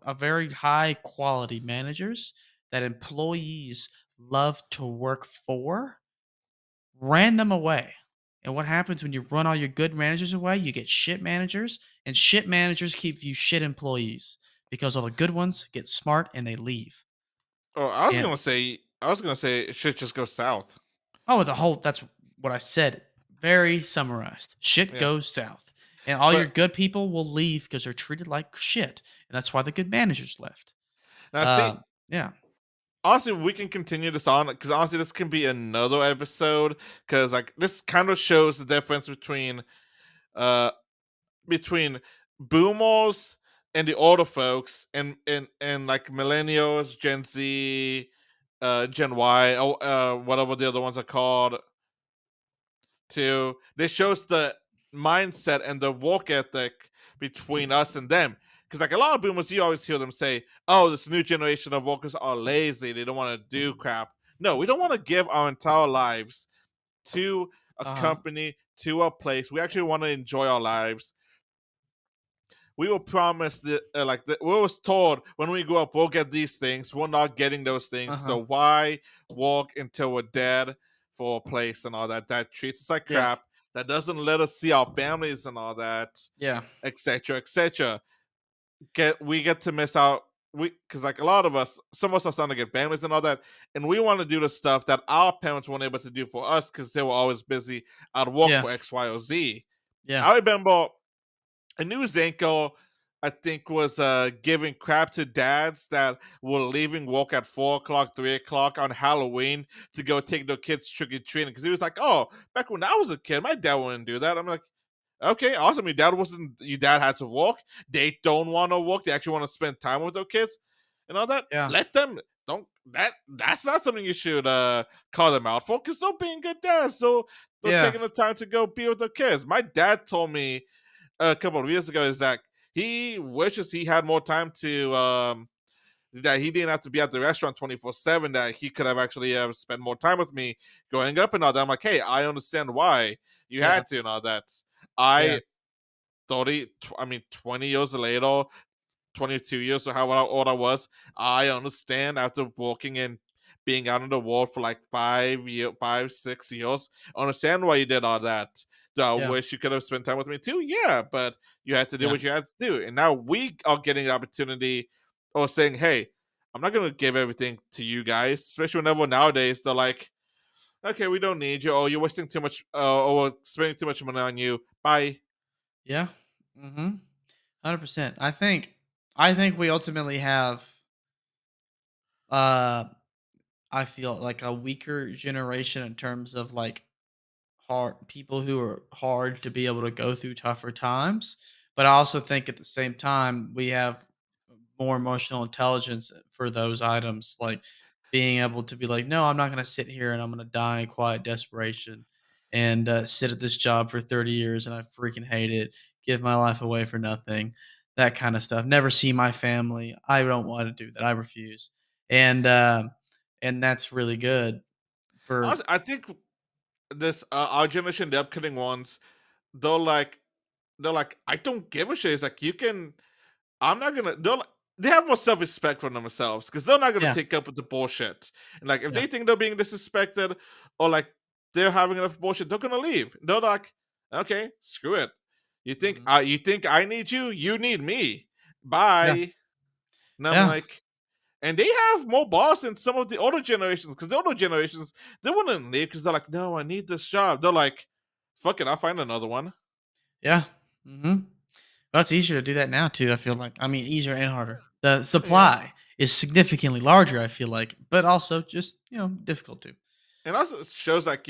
A very high quality managers that employees love to work for, ran them away. And what happens when you run all your good managers away? You get shit managers, and shit managers keep you shit employees because all the good ones get smart and they leave. Oh, And I was gonna say it should just go south. oh, that's what I said. Very summarized. Shit Yeah. goes south. And all your But good people will leave because they're treated like shit. And that's why the good managers left. now see, Yeah. honestly, we can continue this on because honestly, this can be another episode because like this kind of shows the difference uh between boomers and the older folks and like millennials, Gen Z, Gen Y, whatever the other ones are called. This shows the mindset and the work ethic between us and them. because like a lot of boomers, you always hear them say, "Oh, this new generation of workers are lazy. They don't want to do crap." No, we don't want to give our entire lives to a Uh-huh. company, to a place. We actually want to enjoy our lives. We were promised that, we was told when we grow up, we'll get these things. We're not getting those things. Uh-huh. So why work until we're dead for a place and all that? That treats us like Yeah. crap. That doesn't let us see our families and all that, Yeah. etc., etc. We get to miss out. Because like a lot of us, some of us are starting to get families and all that, and we want to do the stuff that our parents weren't able to do for us because they were always busy at work Yeah. for X, Y, or Z. Yeah. I remember a news anchor, I think, was giving crap to dads that were leaving work at 4 o'clock, 3 o'clock on Halloween to go take their kids trick or treating because he was like, "Oh, back when I was a kid, my dad wouldn't do that." I'm like, "Okay, awesome. Your dad had to work. They don't want to work. They actually want to spend time with their kids and all that. Yeah. Let them. Don't that's not something you should call them out for because they're being good dads. So they're Yeah. taking the time to go be with their kids. My dad told me a couple of years ago is that he wishes he had more time to that he didn't have to be at the restaurant 24/7, that he could have actually spent more time with me growing up and all that. I'm like, hey, I understand why you Yeah. had to and all that. Yeah. I 20 years later, 22 years or how old I was, I understand after working and being out in the world for like 6 years, I understand why you did all that. Do I Yeah. wish you could have spent time with me too? Yeah, but you had to do Yeah. what you had to do. And now we are getting the opportunity or saying, hey, I'm not going to give everything to you guys, especially whenever nowadays they're like, okay, we don't need you, or you're wasting too much, or we're spending too much money on you. Bye. Yeah. Mm-hmm. 100%. I think we ultimately have uh I feel like a weaker generation in terms of like hard people who are hard to be able to go through tougher times. But I also think at the same time we have more emotional intelligence for those items, like being able to be like, no, I'm not going to sit here and I'm going to die in quiet desperation and sit at this job for 30 years and I freaking hate it, give my life away for nothing, that kind of stuff. Never see my family. I don't want to do that. I refuse. And and that's really good for Honestly, I think this our generation, the upcoming ones, they're like I don't give a shit. It's like you can. I'm not gonna. They have more self respect for themselves because they're not gonna yeah, take up with the bullshit. And like if yeah. they think they're being disrespected or like they're having enough bullshit, they're gonna leave. They're like, okay, screw it. Mhm. You think I need you? You need me. Yeah, Bye. And I'm yeah, like, and they have more balls than some of the older generations because the older generations they wouldn't leave because they're like, no, I need this job. They're like, fuck it, I'll find another one. yeah. Hmm. Well, it's easier to do that now too. I feel like. I mean, easier and harder. The Yeah. supply is significantly larger. I feel like, but also just difficult too. And also it shows like,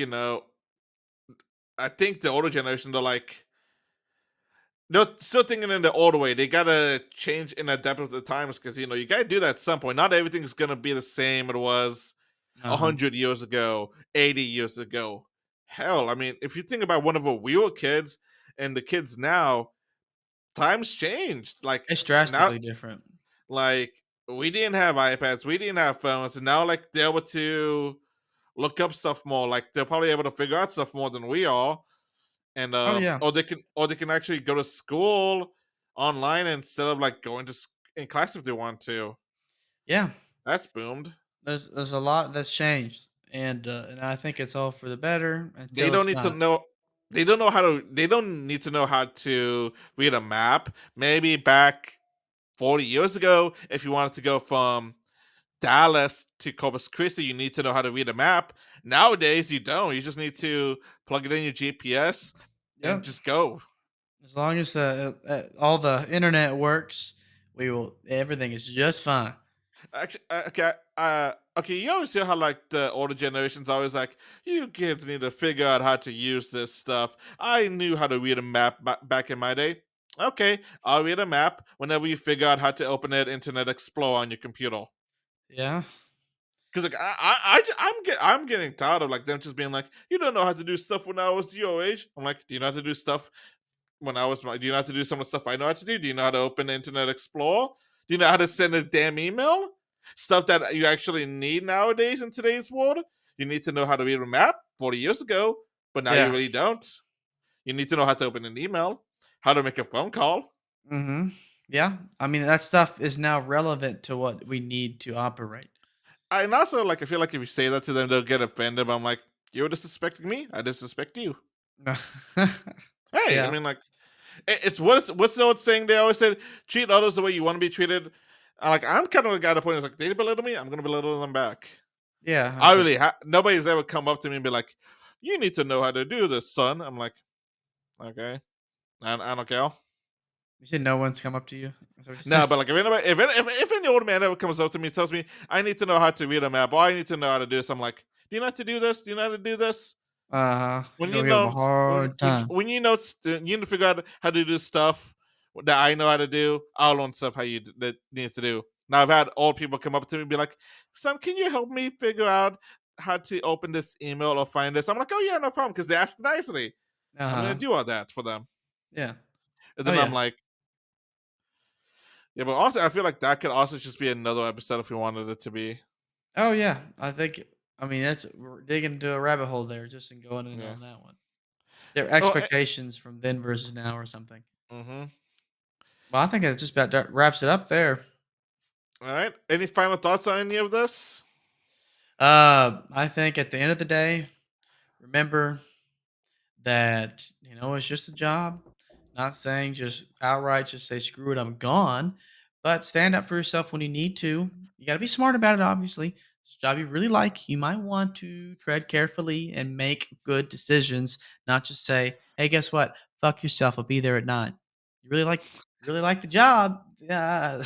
I think the older generation they're like they're still thinking in the old way. They gotta change and adapt with the times because you gotta do that at some point. Not everything's gonna be the same it was Uh huh. 100 years ago, 80 years ago. Hell, I mean, if you think about whenever we were kids and the kids now, times changed. Like It's now, drastically different. like we didn't have iPads, we didn't have phones, and now like they're able to look up stuff more. Like they're probably able to figure out stuff more than we are, and Oh yeah, or they can actually go to school online instead of like going to in class if they want to. yeah. That's boomed. There's a lot that's changed, and I think it's all for the better They until don't it's need to not. know. They don't know how to. They don't need to know how to read a map. Maybe back 40 years ago, if you wanted to go from Dallas to Corpus Christi, you need to know how to read a map. Nowadays, you don't. You just need to plug it in your GPS and Yep. just go. As long as the all the internet works, we will. Everything is just fine. Actually, okay. You always hear how like the older generations always like, you kids need to figure out how to use this stuff. I knew how to read a map back in my day. Okay, I'll read a map whenever you figure out how to open it Internet Explorer on your computer. Yeah. Because like I'm getting tired of like them just being like, you don't know how to do stuff when I was your age. I'm like, do you know how to do stuff when I was, do you know how to do some of the stuff I know how to do? Do you know how to open Internet Explorer? Do you know how to send a damn email? Stuff that you actually need nowadays in today's world. You need to know how to read a map 40 years ago, but now you Yeah. really don't. You need to know how to open an email, how to make a phone call. Mm-hmm. Yeah. I mean, that stuff is now relevant to what we need to operate. And also, like, I feel like if you say that to them, they'll get offended. But I'm like, you're disrespecting me. I disrespect you. Hey, I Yeah. mean, like, it's what's the old saying they always said? Treat others the way you want to be treated. Like, I'm kind of a guy to point is like, they belittle me, I'm gonna belittle them back. Yeah. I really nobody's ever come up to me and be like, you need to know how to do this, son. I'm like, okay, I don't care. You said no one's come up to you? Is that what you No, said? but like if any old man ever comes up to me and tells me I need to know how to read a map or I need to know how to do this, I'm like, do you know how to do this? Do you know how to do this? Uh-huh. When You're you gonna give 'em a know hard time. when you know you need to figure out how to do stuff that I know how to do, I'll learn stuff how you that needs to do. Now I've had old people come up to me and be like, "Son, can you help me figure out how to open this email or find this?" I'm like, "Oh yeah, no problem," because they ask nicely. I'm gonna Uh-huh. do all that for them, Yeah. and Oh, then I'm yeah. like, yeah, but honestly, I feel like that could also just be another episode if we wanted it to be. Oh, yeah. I mean, we're digging into a rabbit hole there just in going in Yeah. on that one. Their Oh, expectations from then versus now or something. mm-hmm. Well, I think that just about wraps it up there. All right. Any final thoughts on any of this? I think at the end of the day, remember that, it's just a job. Not saying just outright just say screw it, I'm gone, but stand up for yourself when you need to. You got to be smart about it, obviously. It's a job you really like. You might want to tread carefully and make good decisions, not just say, "Hey, guess what? Fuck yourself. I'll be there at 9." You really like the job. Yeah,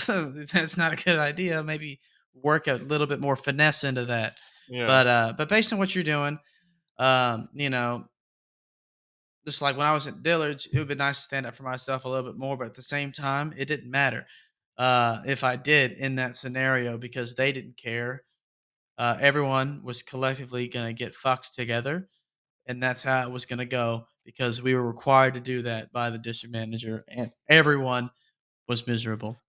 that's not a good idea. Maybe work a little bit more finesse into that. Yeah. But based on what you're doing, um, you know, just like when I was at Dillard's, it would be nice to stand up for myself a little bit more, but at the same time, it didn't matter if I did in that scenario because they didn't care. Everyone was collectively going to get fucked together, and that's how it was going to go because we were required to do that by the district manager, and everyone was miserable.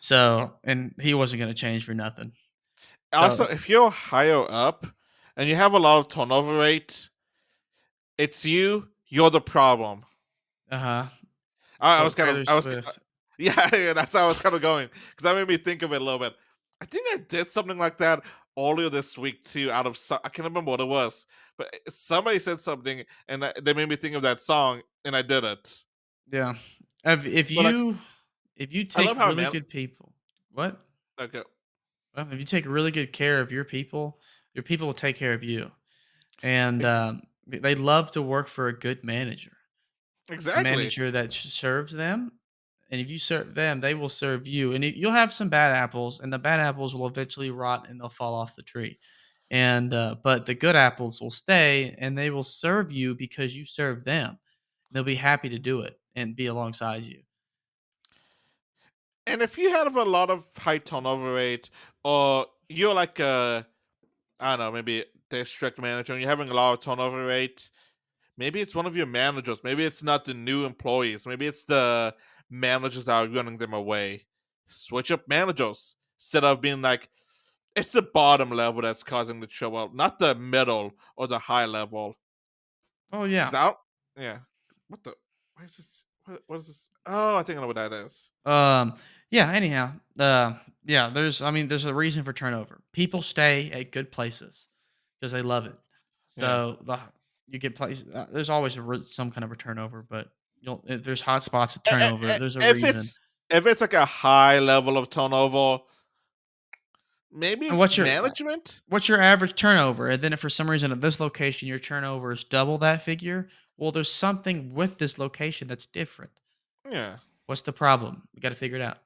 So, and he wasn't going to change for nothing. Also, So, if you're higher up and you have a lot of turnover rate, it's you're the problem. uh huh. I was Quote kind of, Taylor I was, Swift. yeah, that's how I was kind of going because that made me think of it a little bit. I think I did something like that earlier this week too. I can't remember what it was, but somebody said something and they made me think of that song, and I did it. Yeah. If But like, you I love take how really man. good people, what? Okay, Well, if you take really good care of your people will take care of you. And ex- they love to work for a good manager, a exactly. manager that serves them. And if you serve them, they will serve you. And you'll have some bad apples, and the bad apples will eventually rot and they'll fall off the tree. And but the good apples will stay, and they will serve you because you serve them. They'll be happy to do it and be alongside you. And if you have a lot of high turnover rate, or you're like I don't know, maybe district manager, and you're having a lot of turnover rate. Maybe it's one of your managers. Maybe it's not the new employees. Maybe it's the managers that are running them away. Switch up managers instead of being like, it's the bottom level that's causing the trouble, not the middle or the high level. Oh yeah. Because I don't, yeah. What the? Why is this? What is this? Oh, I think I know what that is. Um, yeah, anyhow, yeah, there's a reason for turnover. People stay at good places because they love it. Yeah. So you get places. There's always some kind of a turnover, but if there's hot spots of turnover. There's a If reason. it's like a high level of turnover, maybe And it's management. what's your average turnover? And then if for some reason at this location your turnover is double that figure, well, there's something with this location that's different. Yeah. What's the problem? We got to figure it out.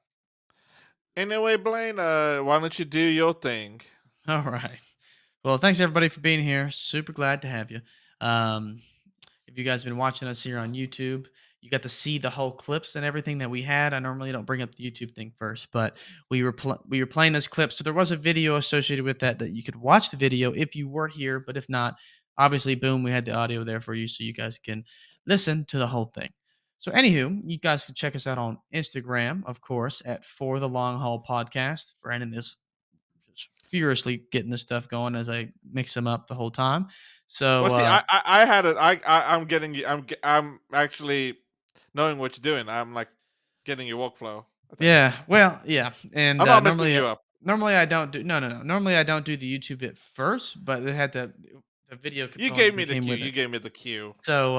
Anyway, Blaine, why don't you do your thing? All right. Well, thanks everybody for being here. Super glad to have you. Um, if you guys have been watching us here on YouTube, you got to see the whole clips and everything that we had. I normally don't bring up the YouTube thing first, but we were playing this clip, so there was a video associated with that you could watch the video if you were here. But if not, obviously, boom, we had the audio there for you, so you guys can listen to the whole thing. So, anywho, you guys can check us out on Instagram, of course, at For the Long Haul Podcast. Brandon is just furiously getting this stuff going as I mix them up the whole time. So, Well, see, I had it. I'm getting you. I'm actually knowing what you're doing. I'm like getting your workflow. I think. yeah, well, yeah, and I'm not messing you up. normally I don't do no. Normally I don't do the YouTube bit first, but it had the video You component gave that me the came cue. with You it. gave me the cue. So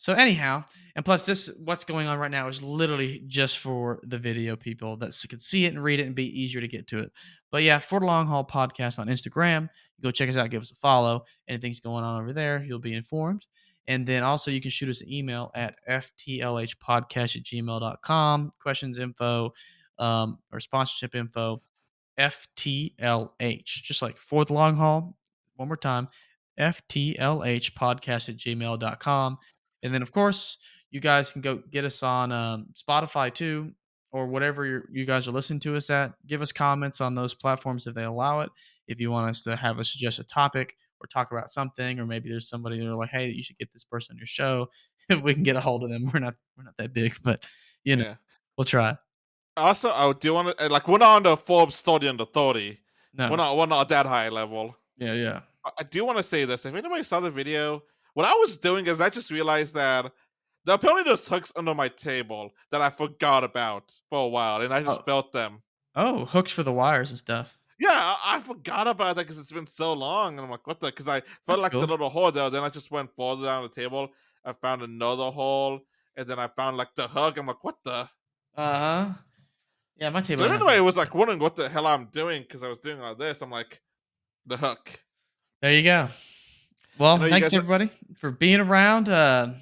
anyhow, and plus this what's going on right now is literally just for the video people that can see it and read it and be easier to get to it. But yeah, For the Long Haul Podcast on Instagram. Go check us out, give us a follow. Anything's going on over there, you'll be informed. And then also you can shoot us an email at ftlhpodcast@gmail.com. Questions, info, or sponsorship info, FTLH, just like For the Long Haul. One more time, FTLHpodcast@gmail.com. And then, of course, you guys can go get us on Spotify too, or whatever you guys are listening to us at. Give us comments on those platforms if they allow it. If you want us to have us suggest a topic or talk about something, or maybe there's somebody that are like, hey, you should get this person on your show. If we can get a hold of them, we're not that big, but Yeah. we'll try. Also, I do want to like we're not on the Forbes 30 under 30. No, We're not that high level. yeah. I do want to say this. If anybody saw the video, what I was doing is I just realized that apparently there's hooks under my table that I forgot about for a while, and I just Oh. felt them. Oh, hooks for the wires and stuff. Yeah, I forgot about that because it's been so long, and I'm like, what the? Because I felt That's like cool. the little hole there. Then I just went further down the table. I found another hole, and then I found like the hook. I'm like, what the? Uh-huh. Yeah, my table. So had- anyway, it was like wondering what the hell I'm doing because I was doing all this. I'm like, the hook. There you go. Well, You know, you thanks guys- everybody for being around. I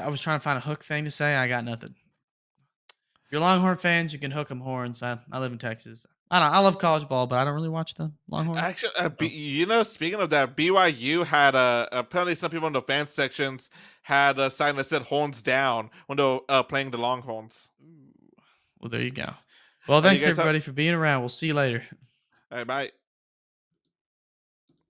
was trying to find a hook thing to say. I got nothing. If you're Longhorn fans, you can hook them horns. I live in Texas. I don't. I love college ball, but I don't really watch the Longhorns. Actually, speaking of that, BYU had apparently some people in the fan sections had a sign that said "horns down" when they were playing the Longhorns. Well, there you go. Well, you thanks guys have- everybody for being around. We'll see you later. All right, bye.